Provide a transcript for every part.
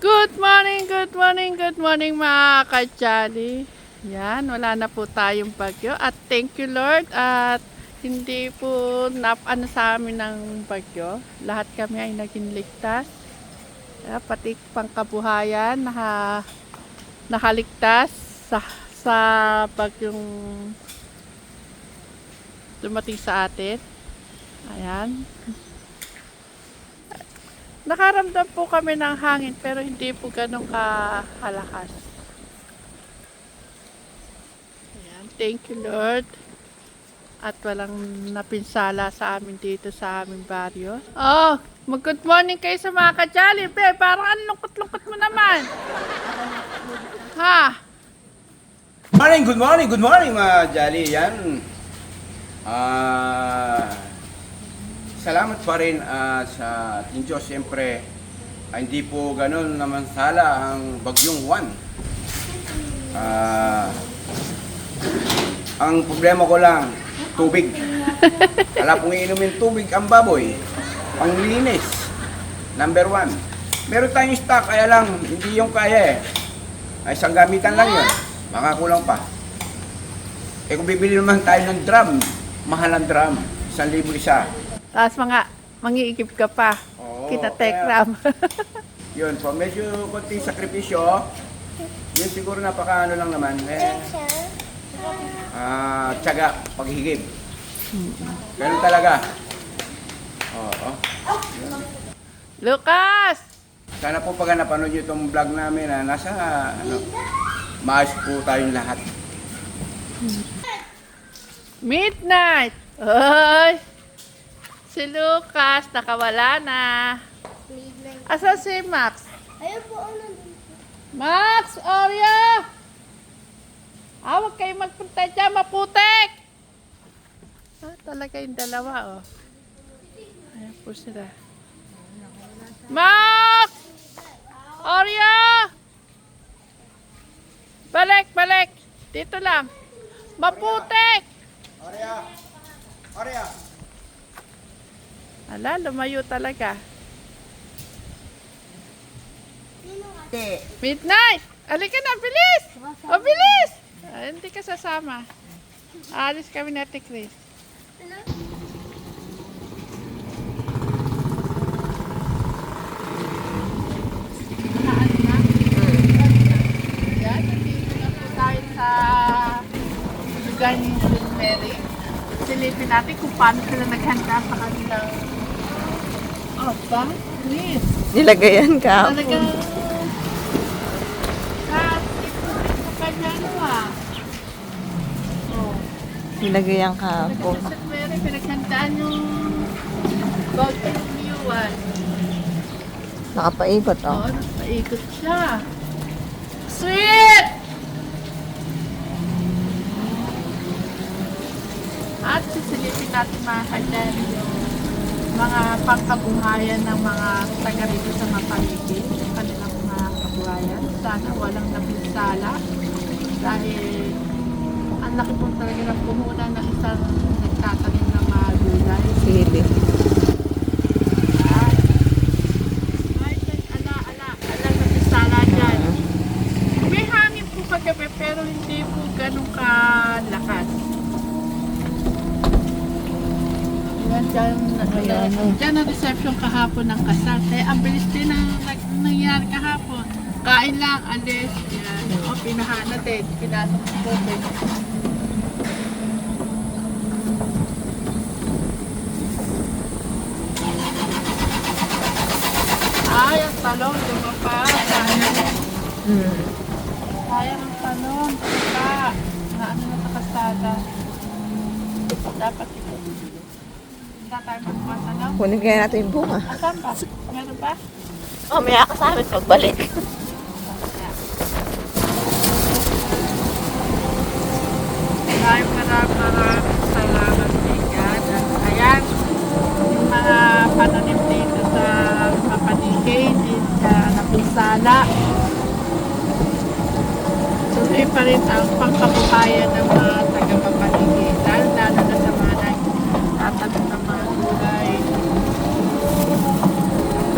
Good morning, good morning, good morning mga ka-Jolly. Yan, wala na po tayong bagyo at thank you Lord at hindi po ano sa amin ng bagyo. Lahat kami ay naging ligtas. Pati pangkabuhayan nakaligtas sa bagyong dumating sa atin. Ayan. Nakaramdam po kami ng hangin pero hindi po ganun kahalakas. Ayan, thank you Lord. At walang napinsala sa amin dito sa aming baryo. Oh, mag-good morning kayo sa mga ka-Jolly. Parang ang lungkot-lungkot mo naman. Ha? Good morning mga Jolly. Yan. Salamat pa rin sa ating Diyos. Siyempre, hindi po ganun naman sala ang bagyong Juan. Ang problema ko lang, tubig. Wala pong iinumin tubig ang baboy. Panglinis. Number 1. Meron tayong stock, kaya lang, hindi yung kaya Ay, isang gamitan lang yun. Baka kulang pa. Kung bibili naman tayo ng drum, mahal ang drum. 1,000 isa. Tapos mangiigib ka pa. Oo, Kita tekram. Yun, so medyo konting sakripisyo. Yun siguro napaka lang naman. Tiyaga, paghigib. Ganun talaga. Oo. Lucas! Sana po pag napanood nyo itong vlog namin na nasa maayos po tayong lahat. Midnight! Oy! Si Lucas, nakawala na. Asa si Max? Ayun po, ano dito? Max! Oreo! Huwag kayo magpunta dyan, maputik! Talaga yung dalawa, oh. Ayan po sila. Max! Oreo! Balik! Dito lang. Maputik! Arya! Ala, lumayo talaga. Midnight! Halika na, bilis! O, bilis! Hindi ka sasama. Alis kami na Ate Chris. Yan, nandito na po tayo sa lugar ni St. Mary. Silipin natin kung paano sila naghanda sa kanilang Yes. Nilagayan ka. Talagang sa kanya Oh. Nilagayan ka po. Sa Mary, pinaghandaan yung Golden Liwan. Nakapaikot, Oo, oh. nakapaikot siya. Sweet! At sisilipin natin mga kanyan yung mga pangkabuhayan ng mga taga rito sa mapaligid. Yung kanilang mga kabuhayan. Sana walang napinsala. Dahil ang laki po talaga ng puhunan ng isang nagtatanim ng mga gulay. Sili. Ay, ala, napinsala dyan. May hangin po kagabi pero hindi po ganun kalakas. Diyan ang reception kahapon ng kasal. Kaya ang bilis din ang nangyari kahapon. Kain lang, alis. Yan. O, pinahana din. Pinasok ng tubig. Ay, ang talong. Lumapa. Sayang ang talong. Lumapa. Naano na sa kasada. Dapat ito. Hindi tayo magpatalong. Kunin kaya natin yung bunga. Asan ba? Meron ba? Oh, may ka sa amin pagbalik. Maraming salamat God. Ayan, yung mga pananim dito sa Papanigay, dito sa Napinsala. Tuloy pa rin ang pangkabuhayan ng mga taga-Papanigay. Lalo na sa mga nagtatanim ng mga gulay.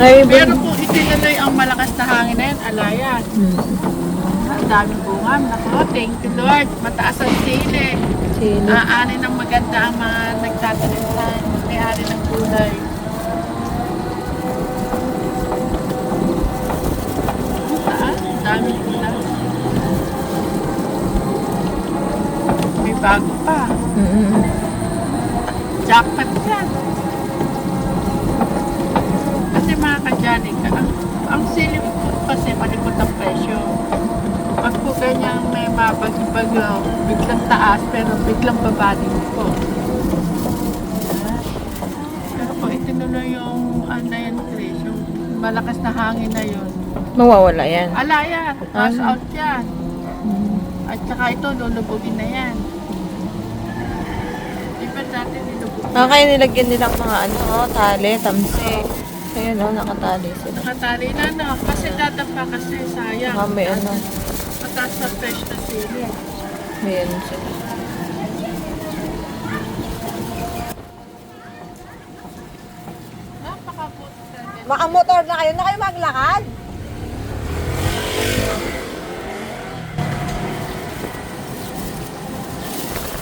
Pero kung itinuloy ang malakas na hangin na yan, alayan. Hmm. Ang daming bunga. Naku, thank you Lord. Mataas ang sili. Sili. Aani ng maganda ang mga nagtatanim sa may-ari ng gulay. Saan? Ang daming gulay. May bago pa. Mm. Jackpot yan. Kasi mga kadyanig, ang sili po kasi malikot ang presyo. Pag po ganyang may mabag-bagyo, biglang taas pero biglang baba din po. Pero kung itinuloy yung yan, Chris, yung malakas na hangin na yun, Mawawala yan. ala yan, pass Ah. out yan. At saka ito, lulubugin na yan. Di ba dati nilubugin? Kaya nilagyan nilang mga tali, tamsi. Ayan nakatali sila. Nakatali na, no? Kasi dadapa kasi, sayang. May Mataas na fresh na sili. may sila. Napakabuti talaga. Makamotor na kayo maglakad?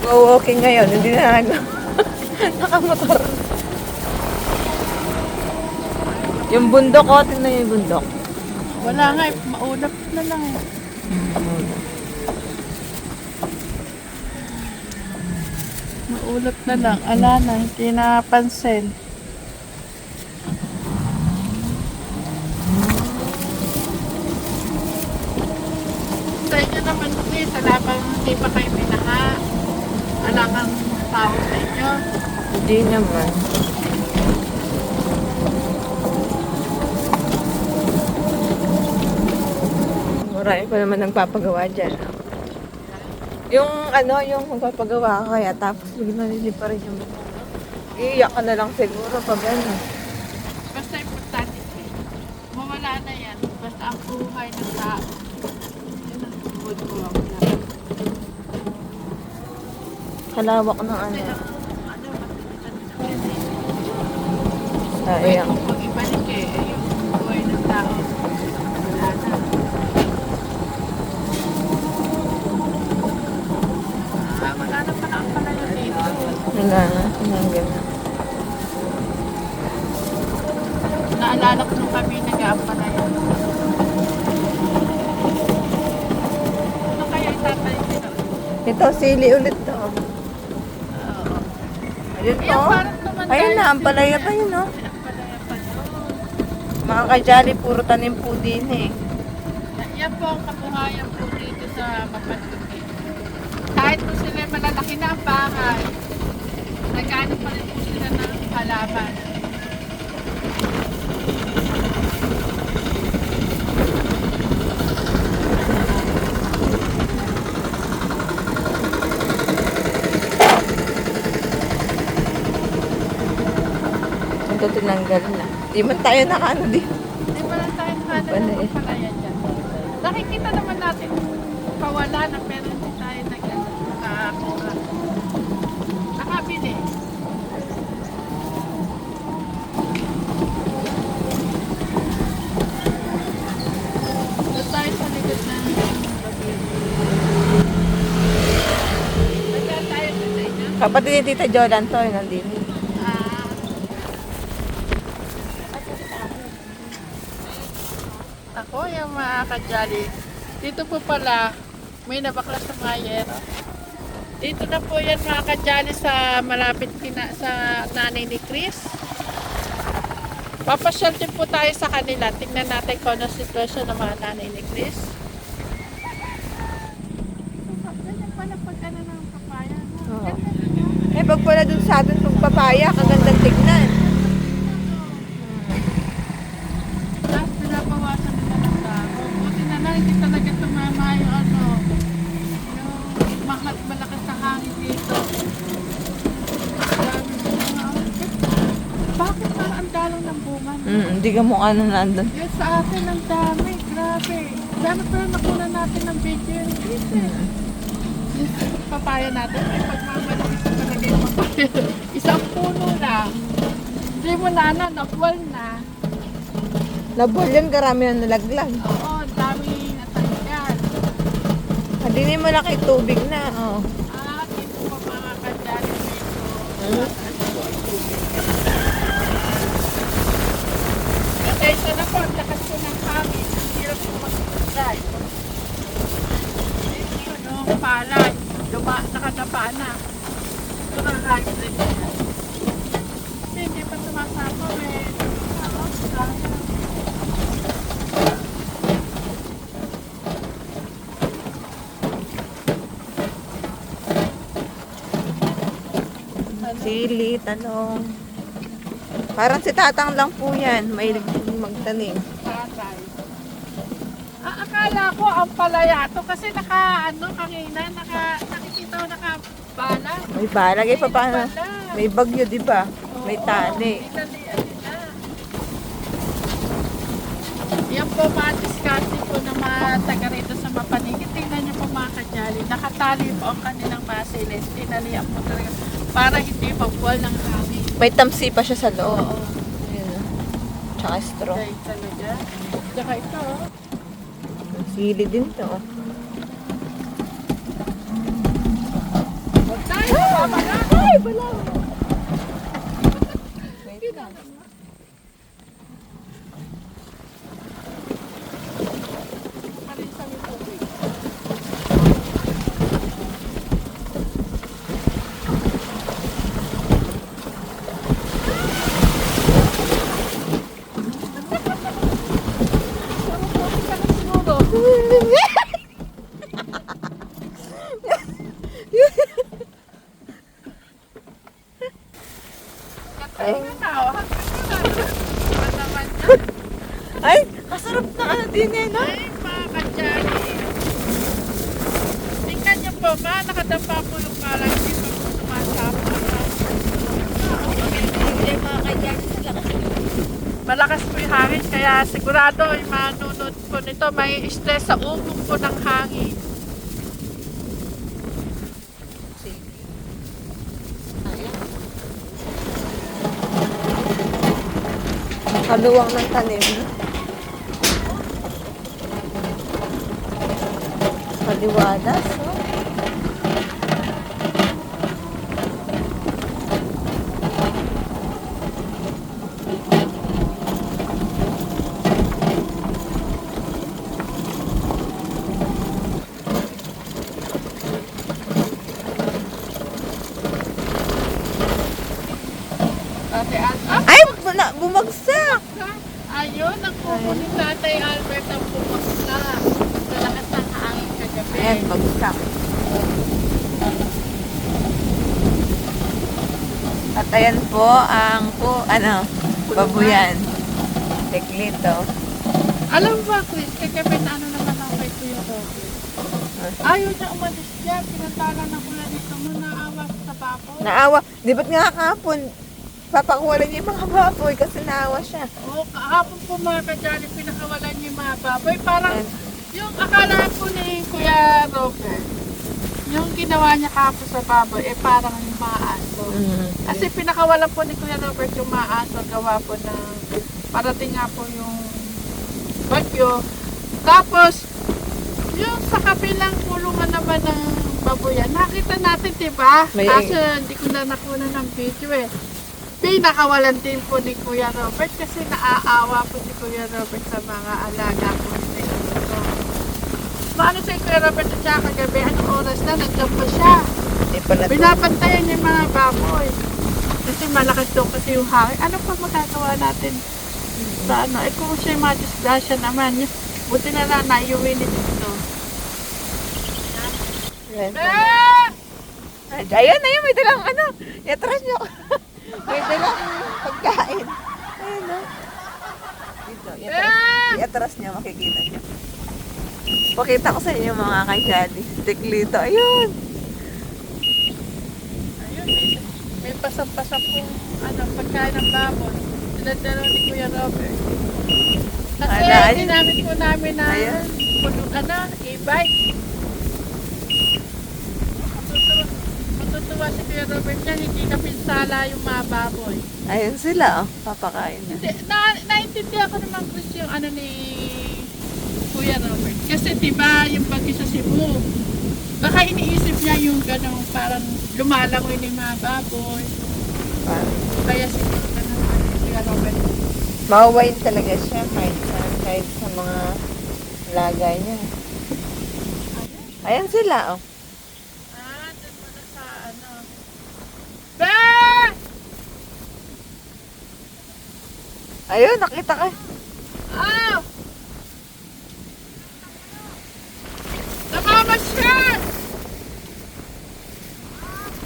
Go-walking ngayon, hindi na nakamotor. Yung bundok, tingnan yung bundok. Wala nga, maulap na lang. Maulap na lang. Ala na, hindi napansin. Sa inyo naman, please, wala pang hindi pa kayo minaha. Wala kang tao sa inyo. Hindi naman. Marami pa naman nagpapagawa dyan. Yung yung magpapagawa ka kaya tapos biglang pa rin yung iiyak ka na lang siguro pag Basta importante, mawala na yan. Basta ang buhay ng tao. Yun ang tungkol ko. kalawak ng Ano, Sayang. kung ibalik yung buhay ng tao. Wala na. Wala na pala ang palayo dito. Wala na. Tinanggal na. Naalala ko nung kami nag-aampalaya. Ano kaya itatayo nila? Ito, sili ulit to. Oo. Ayun Ayan, to. parang tumanda Ayun na, yung ang palaya pa yun, no? Ampalaya pa yun. Mga kajali, puro tanim po din eh. Yan po ang kabuhayan po dito sa Mapanlupi. Kahit po sila malalaki na ang bahay, nag-ano pa rin po sila ng halaman. Ito tinanggal na. Di man tayo nakaano din. Hindi pa lang tayo hanap Wala ng eh. palaya dyan. Nakikita naman natin pawala na pero hindi tayo nakakuha. Nakabili. Doon tayo sa likod ng babi. Nagkaan tayo sa inyo? Kapatid ni Tita Jolan to, yun nandito. Ah. Ako, yung mga kajali. Dito po pala, may nabaklas na mayero. Dito na po yan mga kajali sa malapit sa nanay ni Chris. Papasyal din po tayo sa kanila. Tingnan natin kung ano sitwasyon ng mga nanay ni Chris. Ganyan pala pag ano ng papaya. Oo. Ganda din. Eh, pag pala dun sa atin pag papaya, kagandang tignan. Tapos pinabawasan nila ng tao. Buti na lang, hindi talaga tumama yung yung malakas na hangin dito. Dami ng mga bakit parang ang dalong ng bunga? Hindi ka mukha na nandun. Yan sa atin ang dami, grabe. Dami pala nakuna natin ng video yung Yung papaya natin, ay pagmamalaki sa talaga yung papaya. Isang puno lang. Hindi mo na nabuwal na. Labol yan, karami na nalaglag. Oo, Hindi na malaki tubig na. Oh. Dito po mga kandali dito. Pasensya na po, ang lakas ko ng hangin. Ang hirap ko mag-drive. Ito no, palay. Nakadapa na. Ito na hybrid. Kasi hindi pa sumasama. Sayang. Sili, talong. Parang si Tatang lang po yan. May magtanim. Patay. Akala ko ang palaya to kasi kanina, nakikita ko nakabala. May balag eh. Paano? Bala. May bagyo, di ba? May tali. Inalian nila. Yan po mga diskarte po ng mga taga rito sa Mapanigit. Tingnan niyo po mga kajali. Nakatali po ang kanilang masilis. Inalian po talaga para hindi magbuwal ng hangin. May tamsi pa siya sa loob. Oo. Ayun. Tsaka straw. Dahil talaga. Tsaka ito. Oh. Sili din to. Huwag tayo. Babala. Ay, wala. Wait lang. Marisa may tubig. Ay, kasarap na ano din eh, no? Ay, mga kadyari. Tingnan niyo po ba, nakadapa po yung parang hindi pa po sumasama. Ay, mga kadyari sa lakas. Malakas po yung hangin, kaya sigurado yung manunod po nito, may stress sa umong po ng hangin. Kaluwang ng tanim. Kaliwadas, no? Ate Ay, bumagsak! ayun, ang kuko ni Tatay Albert ang pumaksa sa lakas ng hangin kagabi. Ayan, bagsak. At ayan po ang babuyan. Teklito. Alam mo ba, Chris, kagabi na ano naman ako kay Kuya Robert? Ayaw niya umalis dyan, pinantala na ko na dito mo, naawa sa baboy. Naawa. Di ba't nga kahapon, papakuwalan niya yung mga baboy kasi naawa siya. Oo, kahapon po mga kadyali, pinakawalan niya yung mga baboy. Parang yung akala po ni Kuya Robert, yung ginawa niya kahapon sa baboy, parang yung mga aso. Kasi pinakawalan po ni Kuya Robert yung mga aso, gawa po ng parating nga po yung bagyo. Tapos, yung sa kabilang kulungan naman ng baboyan, nakita natin, diba? May- Kaso hindi ko na nakuna ng video eh. Pinakawalan din po ni Kuya Robert kasi naaawa po si Kuya Robert sa mga alaga po ni Kuya. Maano si Kuya Robert at saka kagabi, anong oras na, nandiyan pa siya. Hindi pala to. Binabantayan niya yung mga baboy. Kasi malakas daw kasi yung hangin. Ano pa magagawa natin sa ano? Eh kung siya yung madisgrasya naman, buti na lang naiuwi ni dito. Ayan. Ah! Ayun, may dalang i-atras niyo. May dalang pagkain. Ayun, no? Dito, i-atras niyo, makikita niyo. Pakita ko sa inyo mga kajali. Teklito, ayun. Ayun, may pasap-pasap kong pagkain ng baboy. Sinadalo ni Kuya Robert. Kasi Ala, ginamit po namin na Ayan. e-bike. Matutuwa si Kuya Robert niya, hindi ka pinsala yung mga baboy. Ayun sila, oh. Papakain niya. Hindi, naintindihan ko naman Chris yung ni Kuya Robert. Kasi diba yung bagyo sa Cebu, Baka iniisip niya yung ganun, parang lumalangoy ng mga baboy. Parang Kaya siguro ganun ang Kuya Robert. mahuwain talaga siya kahit sa mga lagay niya. Ayan sila, oh. Doon muna sa ano. Ba! Ayun, nakita ka. Ah! Namamasyal!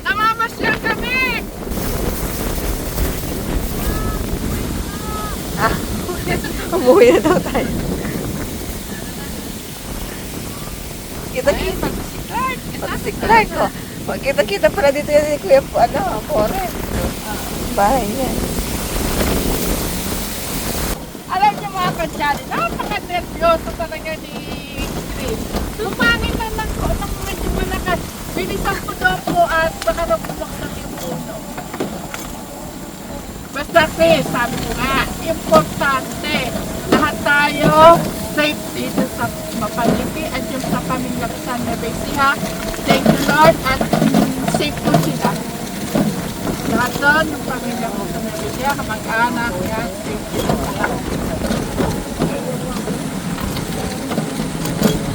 Namamasyal kami! Ah, umuwi na daw tayo. Kita-kita. Pagsikat! Pagsiklay ko. Kita-kita pala dito yan ni Kuya, Pore. Bahay niya. Alam niyo mga kadyali, napaka-nervyoso talaga ni Chris. Lumangin naman ko ng medyo malakas. Bilisan ko daw po at baka nabulok ng yung puno. Basta Chris, sabi ko nga, importante. Lahat tayo safe dito sa Mapaliti at yung sa pamilya ko sa Nueva. Thank you Lord at safe po sila. Lahat doon, yung pamilya ko sa Nueva, kamag-anak, yan, safe po sila.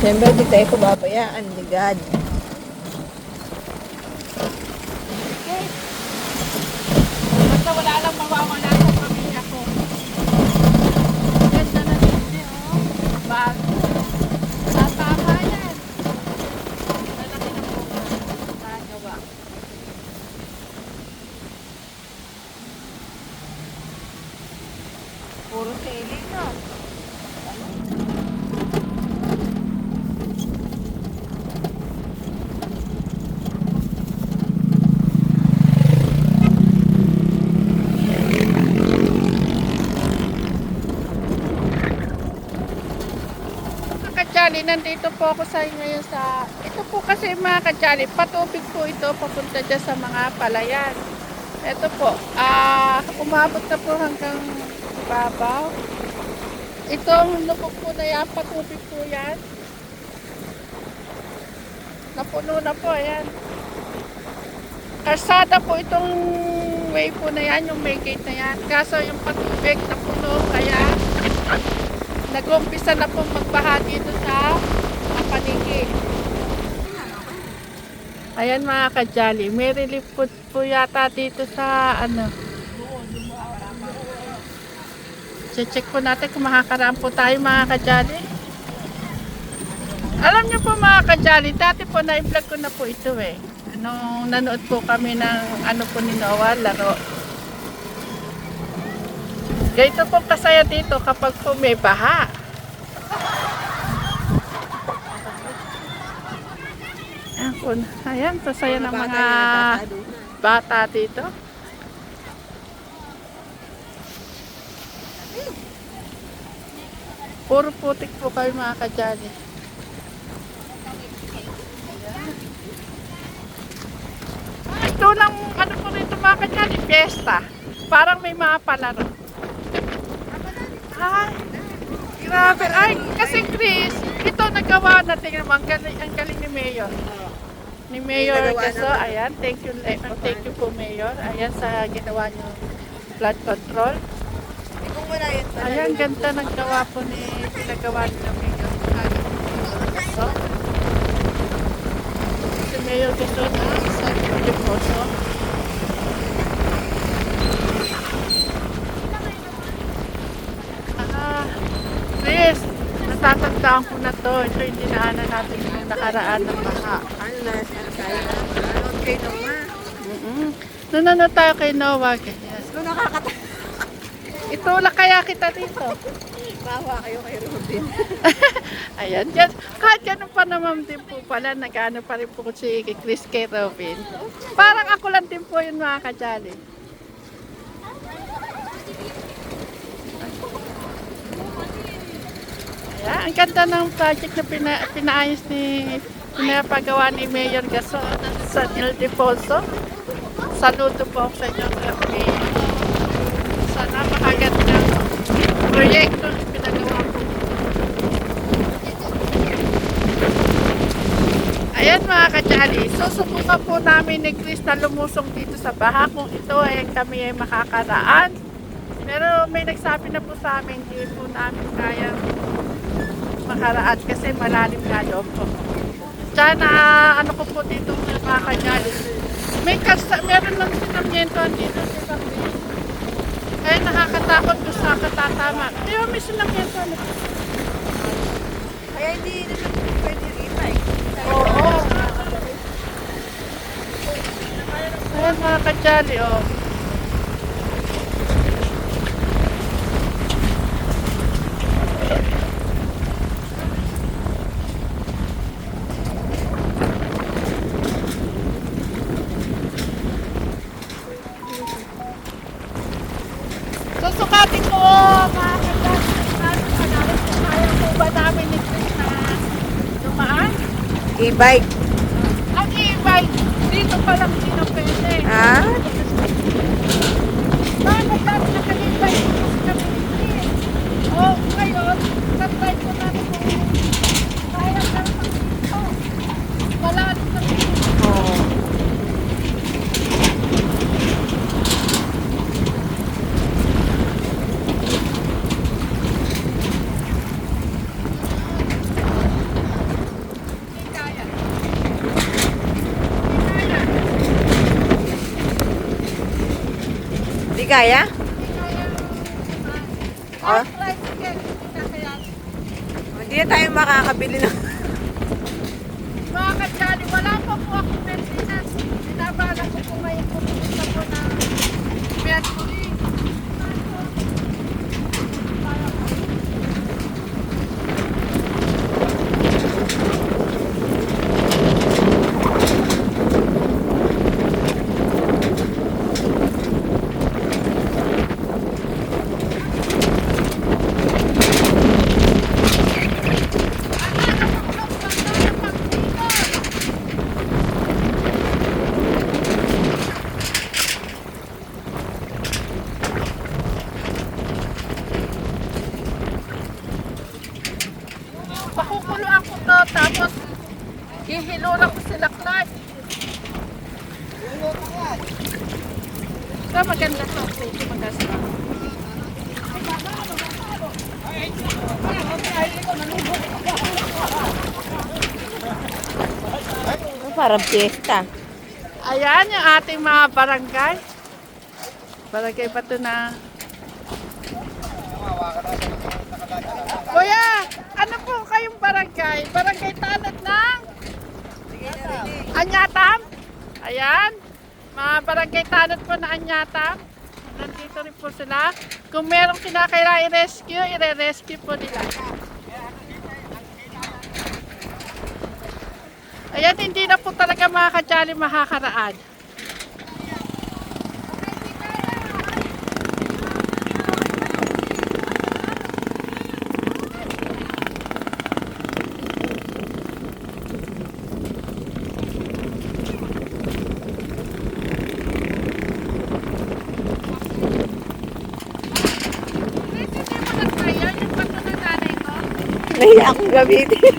Siyempre, di tayo pababayaan ni God. Okay. Basta wala lang mawawala sa pamilya ko. Ganda na din oh. Bago. Tatama yan. Lalaki na po. Nagawa. Puro sailing, no? Mga kadyali, nandito po ako sa ngayon sa... Ito po kasi mga kadyali, patubig po ito papunta dyan sa mga palayan. Ito po, umabot na po hanggang babaw. Itong lubog po na yan, patubig po yan. Napuno na po, ayan. Karsada po itong way po na yan, yung may gate na yan. Kaso yung patubig napuno, kaya nag-umpisa na po magbaha dito sa paligid. Ayan mga kadyali, may relief po yata dito sa ano. Check po natin kung makakaraan po tayo mga kadyali. Alam niyo po mga kadyali, dati po na-vlog ko na po ito eh. Nung nanood po kami ng ano po ni Noah, laro. Ganito po kasaya dito kapag po may baha. Ayan po, ayan, sasaya ng mga bata dito. Puro putik po kayo mga kadyali. Ito lang, ano po rito mga kadyali, fiesta. Parang may mga palaro. Ay, grabe. Ay, kasi Chris, ito nagawa na. Tingnan mo, ang galing ni Mayor. Ni Mayor Gaso, ayan, thank you po Mayor. Ayan sa ginawa niyo flood control. Ikaw wala yun. Ayan, ganda ng gawa po ni pinagawa ni Mayor Gaso. Si Mayor Gaso na sa Deposo. Chris, natatandaan ko na to. Ito yung dinaanan natin yung nakaraan ng baha. Unless, ano kay Noah. Nanonood tayo kay Noah. Yes. Kung nakakatawa. Itulak kaya kita dito. Bawa kayo kay Robin. Ayan, yan. Kahit ganun pa naman din po pala, nag-ano pa rin po si Chris kay Robin. Parang ako lang din po yun mga kadyali. Ayan, ang ganda ng project na pinaayos pinapagawa ni Mayor Gaso sa Il Deposo. Saludo po ako sa inyo, Mayor. Sa napakagandang proyekto na pinagawa po. Ayan mga kajali, susubukan po namin ni Chris na lumusong dito sa baha kung ito ay kami ay makakaraan. Pero may nagsabi na po sa amin, hindi po namin kayang makaraan kasi malalim nga loob po. Tsaka na ano ko po dito mga kajali. Meron lang sinamyentoan dito sa Chris. Kaya nakakatakot ko sa katatama. Pero may sinamyentoan. Kaya hindi na pwede i-bike. Oo. Ayan mga kajali, oh. Susukatin ko, mga kajali. Kaya po ba namin ni Chris na dumaan? E-bike. Ang e-bike, dito pa lang sino pwede. Ah? Bakit dati naka-e-bike dito sa community? O, ngayon, na-try ko na rin kung kaya lang dito. Wala rin sa dito. Oo. Hindi kaya. Hindi kaya. Di kaya? Hindi kaya. Ah? Try again. Hindi na kaya. Hindi na tayo makakabili ng... Mga kadyali, wala pa po ako maintenance. Binabala ko po ngayon pupunta po na Mercury. Pakukuluan ko to, tapos hihiluran ko sila Clark. Ito maganda to. Ito maganda. Parang piyesta. Ayan yung ating mga barangay. Barangay pa ito na. Kuya, ano po kayong barangay? Barangay Tanod ng Anyatam? Ayan. Mga barangay Tanod po na Anyatam. Nandito rin po sila. Kung merong kinakailangan i-rescue, i-rescue po nila. Ayan, hindi na po talaga mga kajali makakaraan. Hindi mo nag-try yan, yung bato ng nanay ko. Nahiya akong gamitin.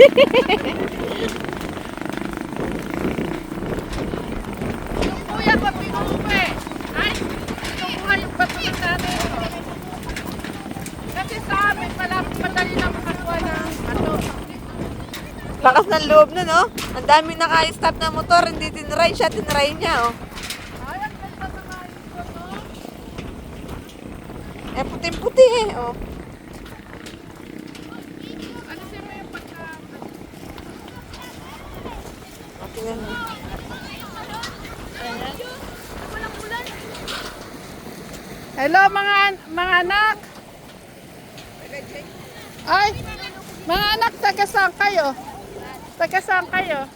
Yung kuya ko pinuwi. Ay, kinukuha yung bato ng nanay ko. Kasi sa amin, madali lang makakuha ng bato. Lakas ng loob na, no? Ang dami naka-stop na motor, hindi tinry siya, tinry niya, oh. Ay, ang ganda ng ayos ko, no? Eh, puting-puti eh, oh. Ano siya may pagka... Oh, tingnan mo. Hello mga anak. Ay, mga anak, taga saan kayo? Taga saan kayo?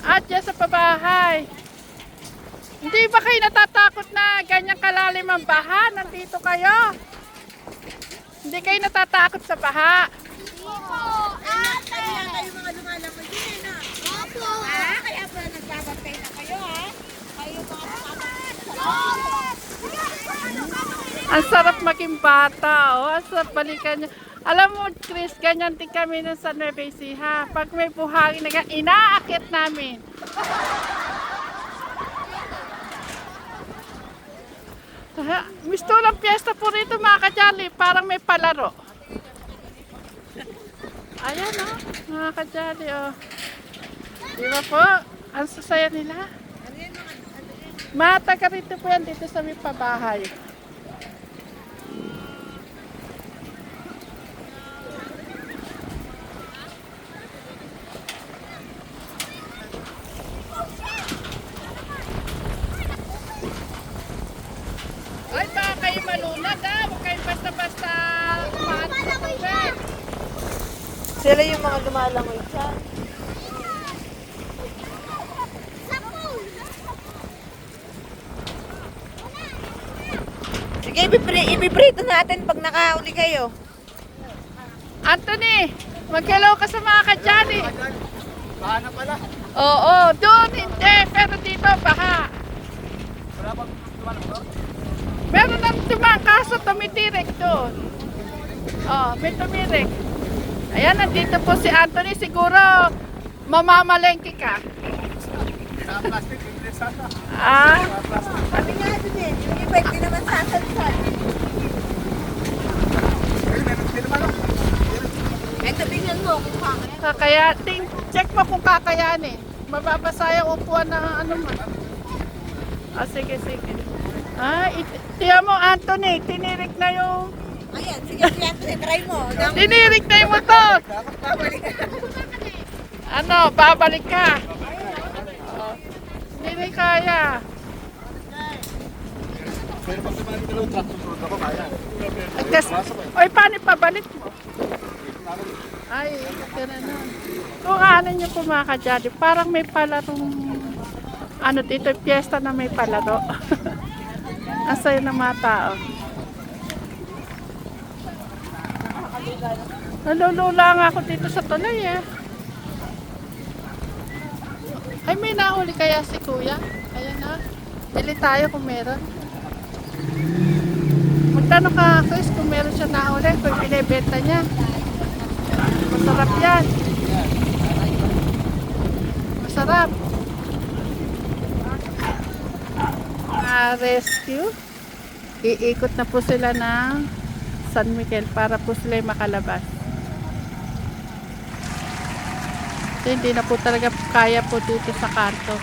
At dyan sa pabahay. Hindi ba kayo natatakot na ganyan kalalim ang baha? Nandito kayo? Hindi kayo natatakot sa baha? Kaya kayo mga lumalapag din eh, no? Opo. Kaya pala nagbabantay na kayo, ha? Kayo mga lumalapag. Ang sarap maging bata, oh. Ang sarap balikan niya. Alam mo, Chris, ganyan din kami nun sa Nueva Ecija. Pag may buhangin, inaakit namin. Gusto ng piyesta po rito mga kajali, parang may palaro. Ayan o, mga kajali o. Di ba po? Ang sasaya nila. Mga taga rito po yan dito sa may pabahay. Ay, baka kayo malunod ah. Huwag kayo basta-basta kumain sa tubig. Sila yung mga lumalangoy dyan. Sige, ibiprito natin pag nakauli kayo. Anthony, mag-hello ka sa mga kadyani. Baha na pala. Oo, doon hindi. Pero dito, baha. Wala bang tumalang doon? Meron ng tumang kaso tumitirik doon. Oh, may tumirik. Ayan, nandito po si Anthony. Siguro, mamamalengke ka. Sa plastic, hindi sana. Ah, Sabi nga din, yung iba hindi naman sasalsal. Hindi naman ako. Ito, tingnan mo kung kaya. kaya, check mo kung kakayanin. Mababasa yung upuan ng ano mo. Ah, sige, sige. Ah, tiyan mo, Anthony, tinirik na yung... Ayan, sige, sige, try mo. Tinirik na yung motor! Ano, babalik ka? Oh, hindi kaya. Pero pag tumalang dalawang truck, susunod ako, kaya. Oy, paano pabalik mo? Ay, gano'n na. Kung ano nyo po mga kadyali, parang may palarong, ano dito, piyesta na may palaro. Ang sayo ng mga tao. Nalulula nga ako dito sa tulay eh. Ay, may nahuli kaya si kuya? Ayan na. Bili tayo kung meron. Magtanong ka, Chris, kung meron siya nahuli, kung binibenta niya. Masarap yan. Masarap. Rescue. Iikot na po sila ng San Miguel para po sila makalabas. So, hindi na po talaga kaya po dito sa kanto.